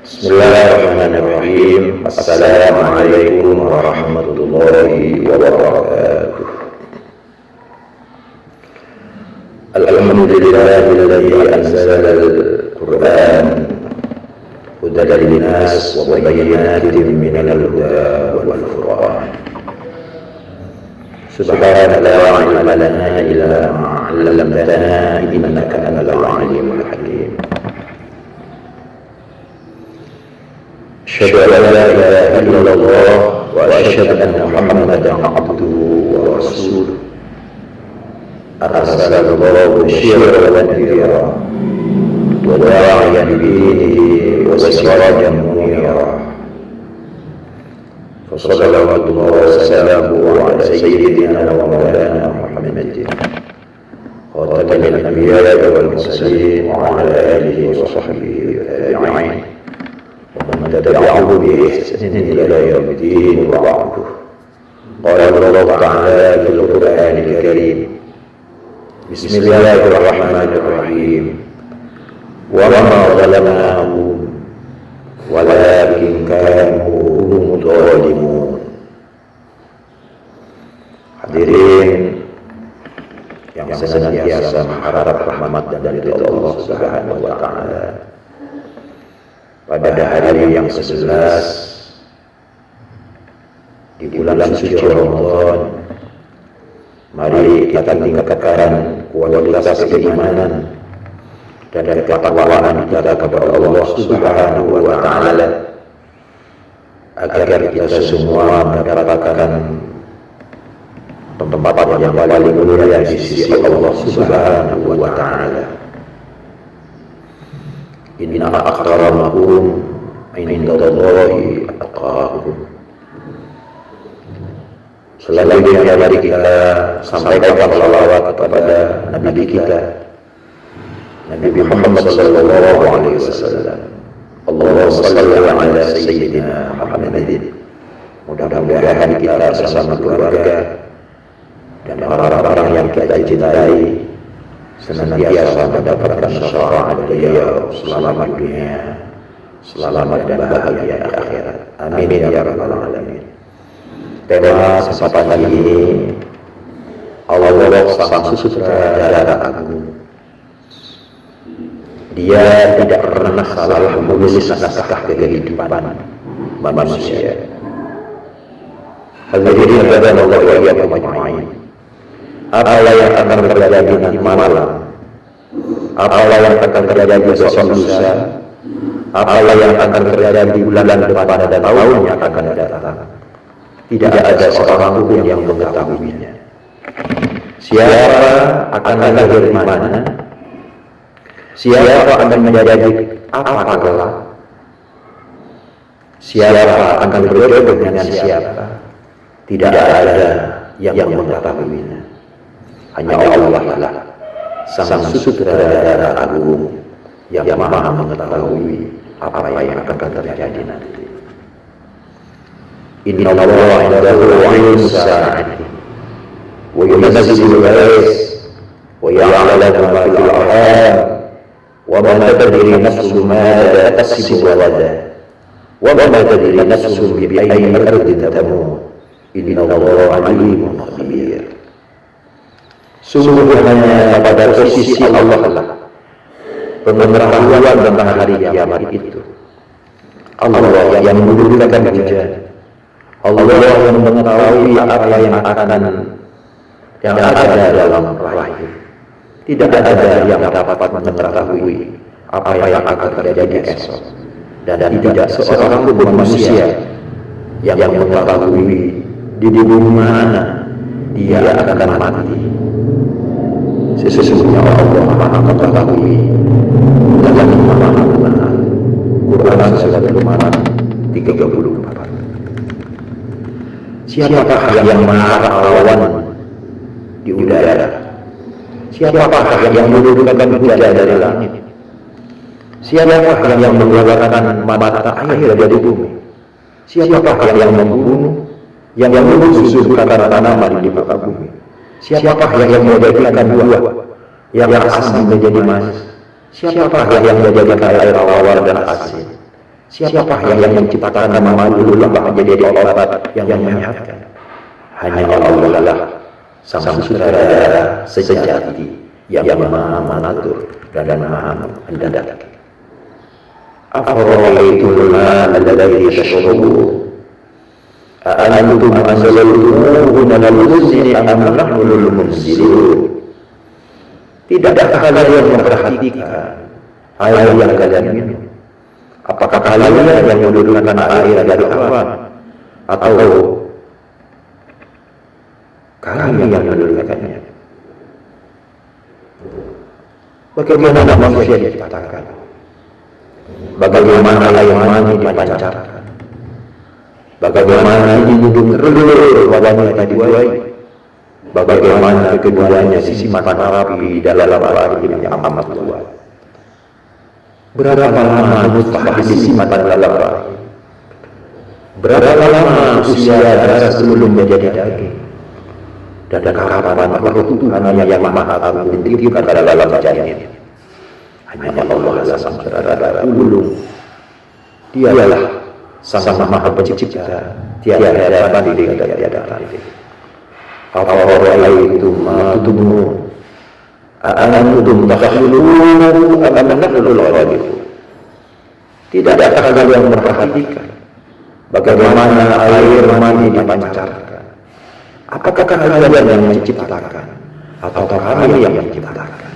Bismillahirrahmanirrahim. Assalamualaikum warahmatullahi wabarakatuh. Alhamdulillahilladzi anzala al-Qur'an hudan lin-nas wa bayyinatin minal huda wal furqan. Subhanaka la ilma lana illa ma 'allamtana innaka antal alimul hakim. Asyhadu an la ilaha illallah wa asyhadu anna Muhammadan abduhu wa rasuluh. Arsalallahu basyiran wa nadhira wa da'iyan bi-idhnihi wa sirajan munira. Sallallahu wa sallamu ala sayyidina wa maulana Muhammadin khatamil anbiya'i wal mursalin wa ala alihi wa sahbihi ajma'in. ومن تبعه بإحسان إلى يوم الدين وبعده. قال الله تعالى في القرآن الكريم: بسم الله الرحمن الرحيم. وما ظلمناهم ولكن كانوا هم الظالمون. Hadirin yang senantiasa mengharap rahmat dan ridha Allah Subhanahu wa taala, pada hari yang ke-11 di bulan suci Ramadan, mari kita tingkatkan kualitas keimanan dan ketakwaan kita kepada Allah Subhanahu wa taala agar kita semua mendapatkan tempat yang paling mulia di sisi Allah Subhanahu wa taala. Inna akramakum indallahi atqakum. Selanjutnya mari kita sampaikan salawat kepada Nabi kita, Nabi Muhammad sallallahu alaihi wasallam. Allahumma shalli ala sayyidina Muhammadin. Mudah-mudahan kita bersama keluarga dan orang-orang yang kita cintai senantiasa mendapatkan syafaat beliau selamat dunia, selamat dan bahagia di akhirat. Amin ya rabbal alamin. Tema kesempatan kali ini, Allah sang sutradara agung. Dia tidak pernah salah menulis naskah kehidupan manusia. Hadirin dan Allah wa iyyakum ajma'in. Apa yang akan terjadi nanti malam, apa yang akan terjadi besok lusa, apa yang akan terjadi di bulan depan dan tahun yang akan datang, tidak ada seorang pun yang mengetahuinya. Siapa akan lahir di mana, siapa akan menjadi apa kelak, siapa akan berjodoh dengan siapa, tidak ada yang mengetahuinya. Hanya Allah lah sang sutradara agung yang maha mengetahui apa yang akan terjadi nanti. Inna Allah indahu ilmu sa'ati wa yunazzilu al-ghais wa ya'lamu ma fil arham wa ma tadri nafsun madza taksibu ghadan wa ma tadri nafsun bi ayyi ardin tamut. Inna Allah alimun khabir. Sungguh hanya pada posisi Allah lah pengetahuan tentang hari kiamat itu. Allah yang menurunkan hujan, Allah yang mengetahui apa yang ada dalam rahim. Tidak ada yang dapat mengetahui apa yang akan terjadi esok, dan tidak seorang pun manusia yang mengetahui di bumi mana dia akan mati. Sesungguhnya Allah maha mengetahui dan maha mengenal. Quran surat Al-Baqarah 34. Siapakah yang menahan di udara? Siapakah yang menurunkan hujan dari langit? Siapakah yang mengeluarkan mata air dari bumi? Siapakah yang membunuh, yang mensuburkan tanaman di muka bumi? Siapakah yang menjadikan buah yang asam menjadi manis? Siapakah yang menjadikan air tawar dan asin? Siapakah yang menciptakan madu menjadi obat yang menyehatkan? Hanya Allah lah, sang sutradara sejati yang maha mengatur dan maha mendadak. Afara'aytumul ma'a alladhi tashrabun a'antum anzaltumuhu minal muzni am nahnul munzilun. Tidakkah kalian memperhatikan air yang kalian minum? Apakah kalian yang menurunkan air dari awan, atau kami yang menurunkannya? Bagaimana manusia diciptakan? Bagaimana air mani dipancarkan? Bagaimana hidung telur wanita dibuai? Bagaimana keduanya sisiman api dalam rahim yang amat kuat? Berapa lama nutfah disimpan dalam rahim? Berapa lama usia darah sebelum menjadi daging? Dan kapan perut Tuhan yang maha agung ditiupkan dalam janin? Hanya Allah lah sang sutradara ulung. Dialah sang maha pencipta, tiada banding dan tiada tanding. Afara'aytum ma tumnun a'antum takhluqunahu am nahnul khaliqun. Tidakkah kalian memperhatikan bagaimana air mani dipancarkan? Apakah kalian yang menciptakan atau kami yang menciptakan?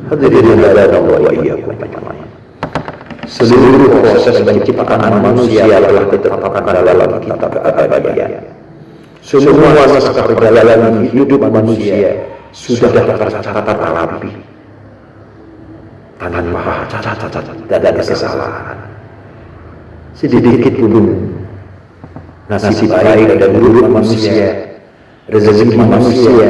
Hadirin Allah wa iyyakum ajma'in. Seluruh proses penciptaan manusia telah ditetapkan dalam kitab keabadian. Semua masa perjalanan hidup manusia sudah tercatat rapi tanpa cacat dan kesalahan. Sedikit pun nasib baik dan buruk manusia, rezeki manusia,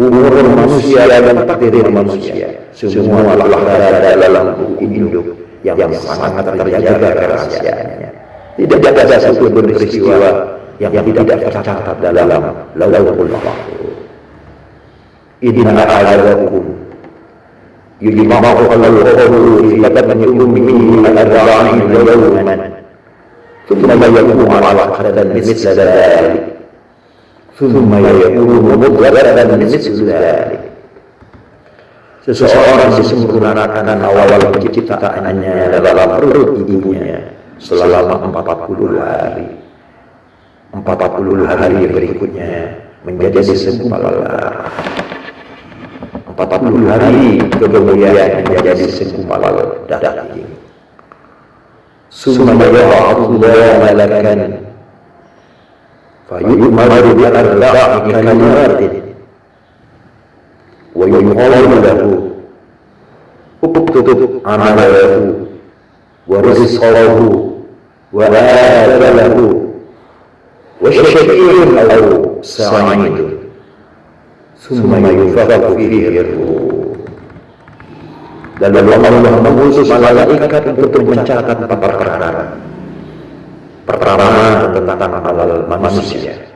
umur manusia dan takdir manusia, semua telah berada dalam buku hidup yang sangat terjaga rahasianya. Tidak ada satu peristiwa yang tidak tercatat dalam Lauhul Mahfuz. Inna ahadakum yujma'u al-qawlu fi batni ummihi 40 yawman thumma yakunu 'alaqatan mithla dhalik thumma yakunu mudghatan mithla dhalik. Seseorang disempurnakan awal penciptaannya dalam perut ibunya selama 40 hari. 40 hari berikutnya menjadi segumpal darah. 40 hari kemudian menjadi segumpal daging. Summa ya'atullah malakan fayu'maru bi arba'i kalimatin wa yuqalu lahu uktub amalahu wa rizqahu wa ajalahu وشقي أو سعيد ثم ينفخ فيه الروح. Lalu Allah mengutus malaikat untuk mencatat 4 perkara. Pertama tentang amal manusia,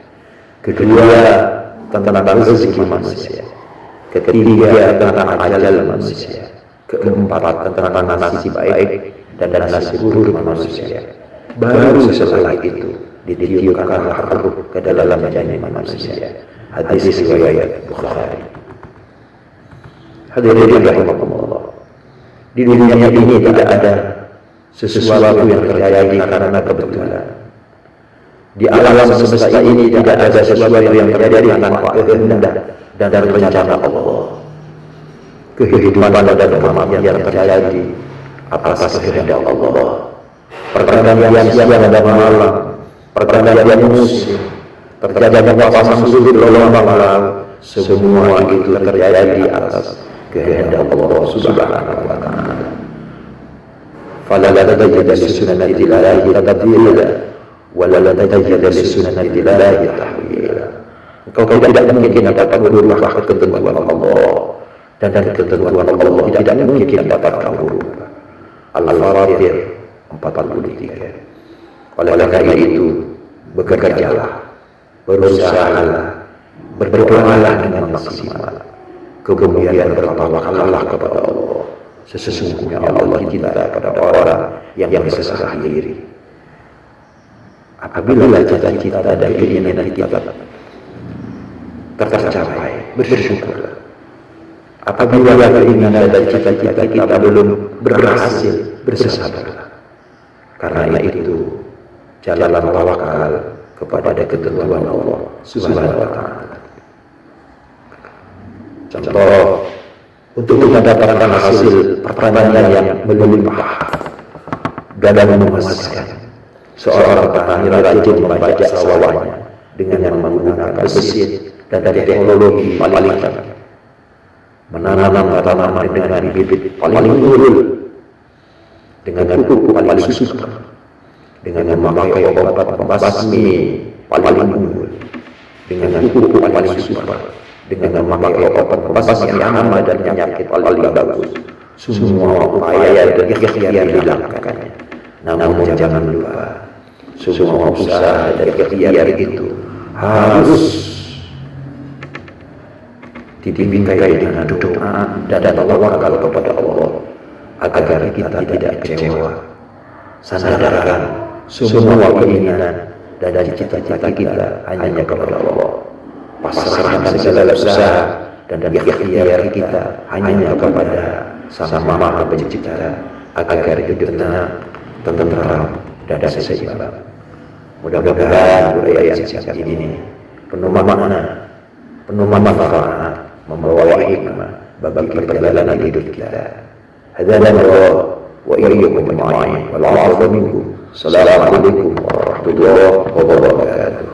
kedua tentang rezeki manusia, ketiga tentang ajal manusia, keempat tentang nasib baik dan nasib buruk manusia. Baru setelah itu ditiupkan ruh ke dalam janin manusia. Hadis riwayat Bukhari. Hadirin rahimakumullah. Di dunia ini tidak ada sesuatu yang terjadi karena kebetulan. Di alam semesta ini tidak ada sesuatu yang terjadi tanpa kehendak dan rencana Allah. Kehidupan dan kematian terjadi atas kehendak Allah. Pergantian siang dan malam, pergantian musim, terjadinya pasang surut gelombang malam, semua itu terjadi atas kehendak Allah Subhanahu wa ta'ala. Fala tajid li sunnatillahi tabdila wa la tajid li sunnatillahi tahwila. Engkau tidak mungkin dapat merubah ketentuan Allah, dan ketentuan Allah tidak mungkin dapat kau rubah. Al-Fatir 43. Oleh karena itu, bekerjalah, berusahalah, berdoalah dengan maksimal, kemudian bertawakallah kepada Allah. sesungguhnya Allah cinta pada orang yang berserah diri. Apabila cita-cita dan keinginan kita tercapai, bersyukurlah. Apabila keinginan dan cita-cita kita belum berhasil, bersabarlah. Karena itu jalan tawakal kepada ketentuan Allah Subhanahu wa Ta'ala. Contoh, untuk mendapatkan hasil pertanian yang melimpah dan memuaskan, seorang petani rajin membajak sawahnya dengan menggunakan mesin dan teknologi paling canggih, menanam tanaman dengan bibit paling unggul, dengan pupuk paling super, dengan memakai obat pembasmi paling unggul, dengan pupuk paling super, dengan memakai obat pembasmi hama dan penyakit paling bagus. Semua upaya dan ikhtiar dilakukannya. Namun jangan lupa, semua usaha dan ikhtiar itu harus dibimbingi dengan doa dan tawakal kepada Allah agar kita tidak kecewa. Sadarkan semua keinginan dan cita-cita kita hanya kepada Allah. Pasrahkan segala usaha dan ikhtiar kita hanya kepada Sang Maha Pencipta agar hidupnya tenteram dan seimbang. Mudah-mudahan uraian singkat ini penuh makna, penuh manfaat, membawa hikmah bagi perjalanan hidup kita. Hadana wa iyyakum ajma'in. Wal 'afwu minkum. Assalamualaikum warahmatullahi wabarakatuh.